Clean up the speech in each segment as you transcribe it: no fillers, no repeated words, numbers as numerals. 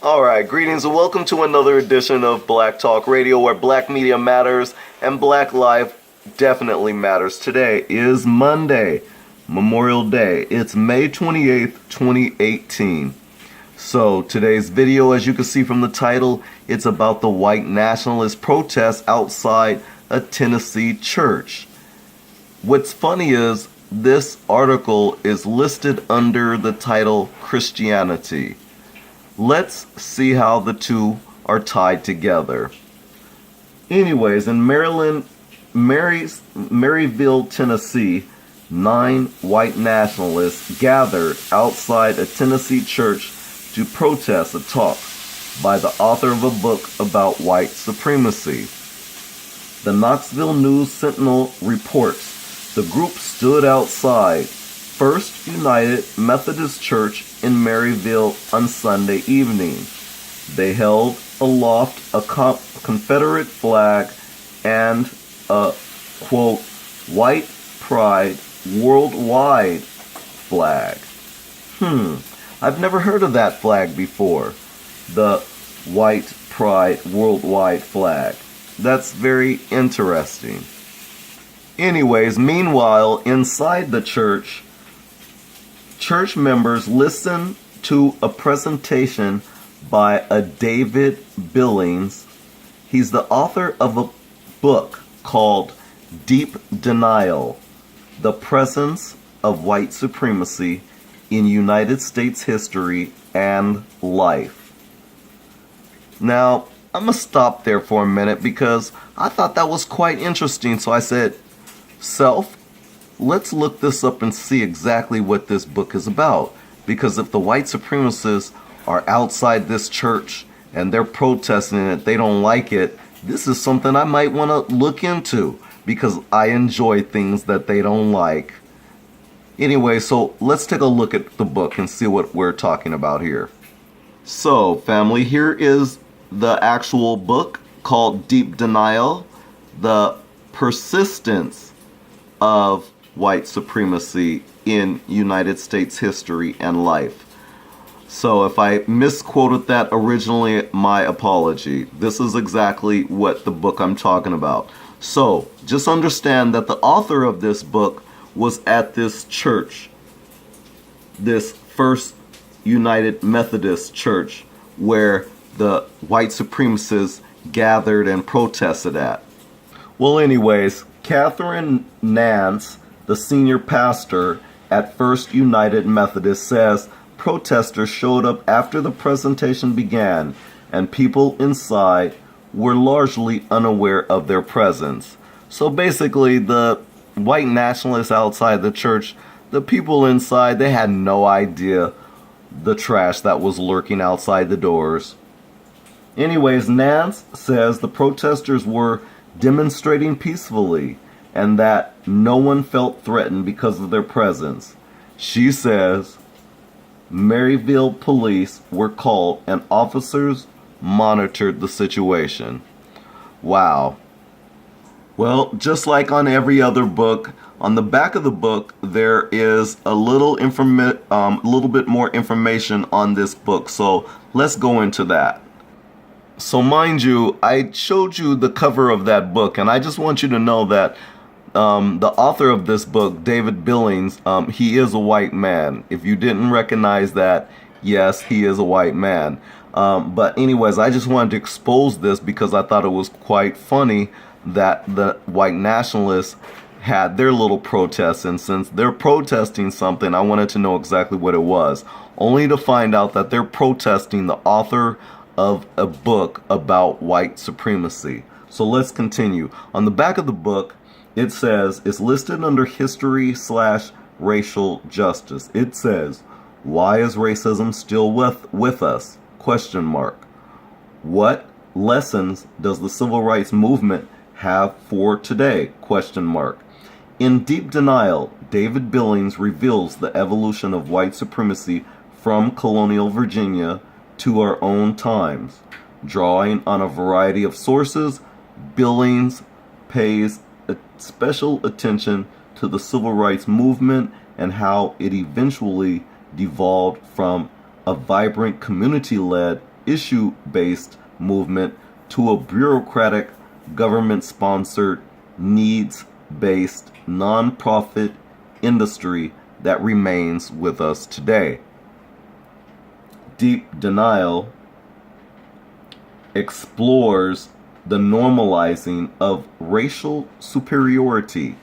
Alright, greetings and welcome to another edition of Black Talk Radio, where black media matters and black life definitely matters. Today is Monday, Memorial Day. It's May 28th, 2018. So today's video, as you can see from the title, it's about the white nationalist protests outside a Tennessee church. What's funny is this article is listed under the title Christianity. Let's see how the two are tied together. Anyways, in Maryville, Tennessee, 9 white nationalists gathered outside a Tennessee church to protest a talk by the author of a book about white supremacy. The Knoxville News Sentinel reports the group stood outside First United Methodist Church in Maryville on Sunday evening. They held aloft a Confederate flag and a, quote, white pride worldwide flag. I've never heard of that flag before. The white pride worldwide flag. That's very interesting. Anyways, meanwhile, inside the church members listened to a presentation by a David Billings. He's the author of a book called Deep Denial: The Presence of White Supremacy in United States History and Life. Now, I'm going to stop there for a minute because I thought that was quite interesting. So I said, self, let's look this up and see exactly what this book is about. Because if the white supremacists are outside this church and they're protesting it, they don't like it, this is something I might want to look into because I enjoy things that they don't like. Anyway, so let's take a look at the book and see what we're talking about here. So, family, here is the actual book called Deep Denial: The Persistence of White Supremacy in United States History and Life. So if I misquoted that originally, my apology. This is exactly what the book I'm talking about. So just understand that the author of this book was at this church, this First United Methodist Church, where the white supremacists gathered and protested at. Well, anyways, Catherine Nance, the senior pastor at First United Methodist, says protesters showed up after the presentation began and people inside were largely unaware of their presence. So basically, the white nationalists outside the church, the people inside, they had no idea the trash that was lurking outside the doors. Anyways, Nance says the protesters were demonstrating peacefully and that no one felt threatened because of their presence. She says Maryville police were called and officers monitored the situation. Wow. Well, just like on every other book, on the back of the book there is a little bit more information on this book. So let's go into that. So mind you, I showed you the cover of that book, and I just want you to know that the author of this book, David Billings, he is a white man. If you didn't recognize that, yes, he is a white man. But anyways, I just wanted to expose this because I thought it was quite funny that the white nationalists had their little protest, and since they're protesting something, I wanted to know exactly what it was, only to find out that they're protesting the author of a book about white supremacy. So let's continue. On the back of the book, it says, it's listed under history/racial justice. It says, why is racism still with us? Question mark. What lessons does the civil rights movement have for today? Question mark. In Deep Denial, David Billings reveals the evolution of white supremacy from colonial Virginia to our own times. Drawing on a variety of sources, Billings pays special attention to the civil rights movement and how it eventually devolved from a vibrant community-led issue-based movement to a bureaucratic, government-sponsored, needs-based, non-profit industry that remains with us today. Deep Denial explores the normalizing of racial superiority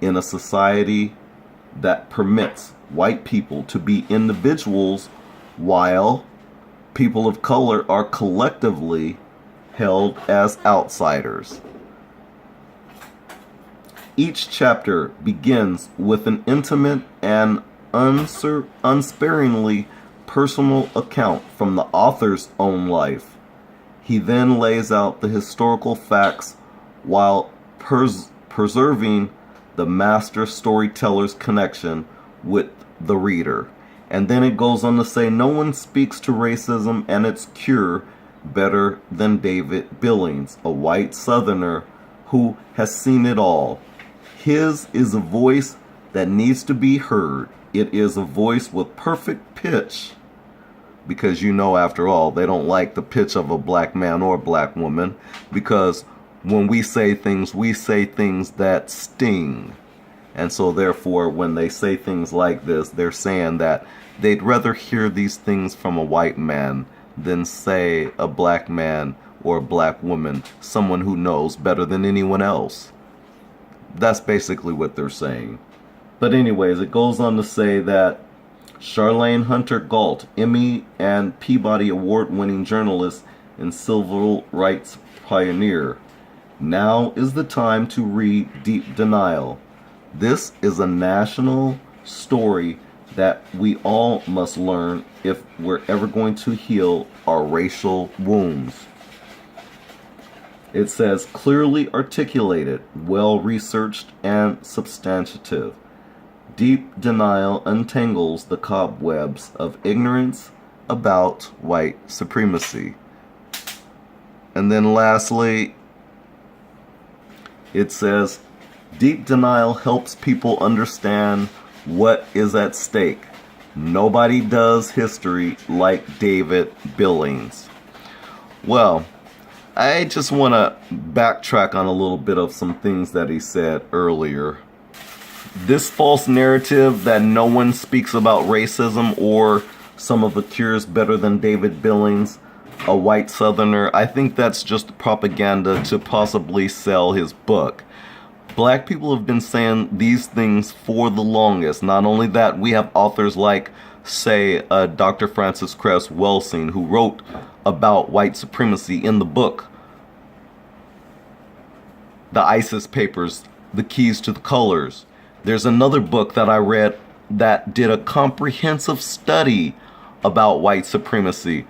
in a society that permits white people to be individuals while people of color are collectively held as outsiders. Each chapter begins with an intimate and unsparingly personal account from the author's own life. He then lays out the historical facts while preserving the master storyteller's connection with the reader. And then it goes on to say, no one speaks to racism and its cure better than David Billings, a white Southerner who has seen it all. His is a voice that needs to be heard. It is a voice with perfect pitch. Because after all, they don't like the pitch of a black man or black woman. Because when we say things that sting. And so therefore, when they say things like this, they're saying that they'd rather hear these things from a white man than, say, a black man or a black woman, someone who knows better than anyone else. That's basically what they're saying. But anyways, it goes on to say that Charlene Hunter Galt, Emmy and Peabody Award-winning journalist and civil rights pioneer. Now is the time to read Deep Denial. This is a national story that we all must learn if we're ever going to heal our racial wounds. It says, clearly articulated, well-researched, and substantive. Deep Denial untangles the cobwebs of ignorance about white supremacy. And then lastly, it says, Deep Denial helps people understand what is at stake. Nobody does history like David Billings. Well, I just want to backtrack on a little bit of some things that he said earlier. This false narrative that no one speaks about racism or some of the cures better than David Billings, a white Southerner, I think that's just propaganda to possibly sell his book. Black people have been saying these things for the longest. Not only that, we have authors like, say, Dr. Francis Cress Welsing, who wrote about white supremacy in the book, The ISIS Papers, The Keys to the Colors. There's another book that I read that did a comprehensive study about white supremacy.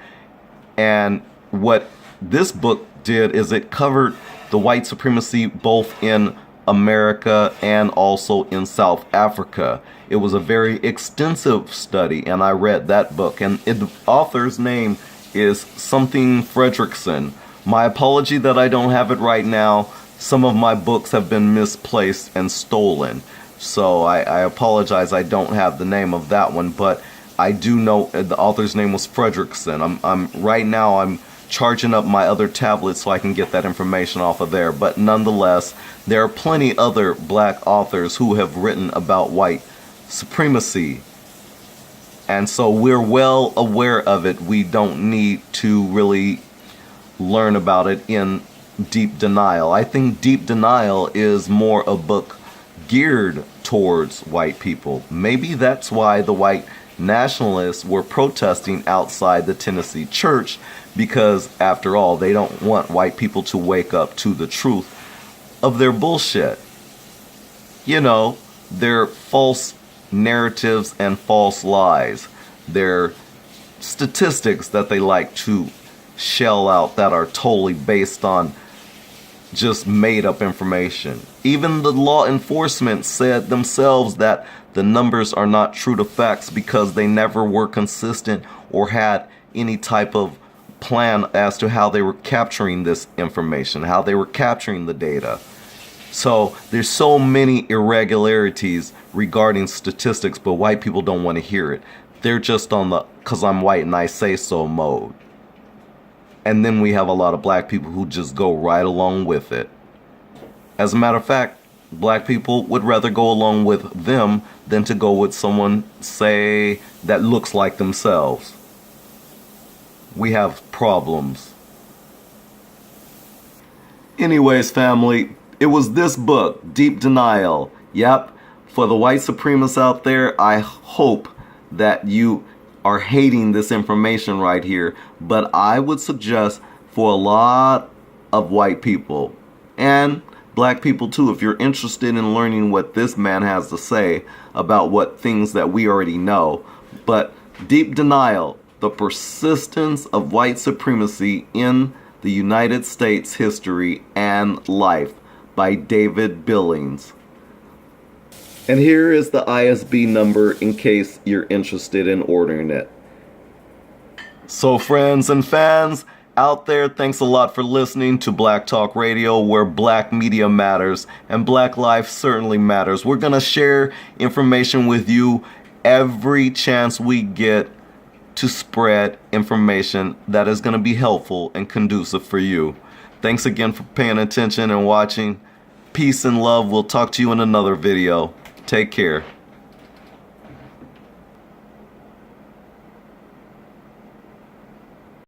And what this book did is it covered the white supremacy both in America and also in South Africa. It was a very extensive study, and I read that book. And the author's name is something Fredrickson. My apology that I don't have it right now. Some of my books have been misplaced and stolen. So I apologize, I don't have the name of that one, but I do know the author's name was Fredrickson. I'm charging up my other tablet so I can get that information off of there. But nonetheless, there are plenty other black authors who have written about white supremacy. And so we're well aware of it. We don't need to really learn about it in Deep Denial. I think Deep Denial is more a book geared towards white people. Maybe that's why the white nationalists were protesting outside the Tennessee church, because after all, they don't want white people to wake up to the truth of their bullshit. Their false narratives and false lies, their statistics that they like to shell out that are totally based on just made up information. Even the law enforcement said themselves that the numbers are not true to facts because they never were consistent or had any type of plan as to how they were capturing this information, how they were capturing the data. So there's so many irregularities regarding statistics, but white people don't want to hear it. They're just on the "'cause I'm white and I say so" mode. and then we have a lot of black people who just go right along with it. As a matter of fact, black people would rather go along with them than to go with someone, say, that looks like themselves. We have problems. Anyways, family, it was this book, Deep Denial. Yep, for the white supremacists out there, I hope that you are hating this information right here, but I would suggest for a lot of white people and black people too, if you're interested in learning what this man has to say about what things that we already know. But Deep Denial, the persistence of white supremacy in the United States history and life, by David Billings. And here is the ISB number in case you're interested in ordering it. So friends and fans out there, thanks a lot for listening to Black Talk Radio, where black media matters and black life certainly matters. We're going to share information with you every chance we get to spread information that is going to be helpful and conducive for you. Thanks again for paying attention and watching. Peace and love. We'll talk to you in another video. Take care.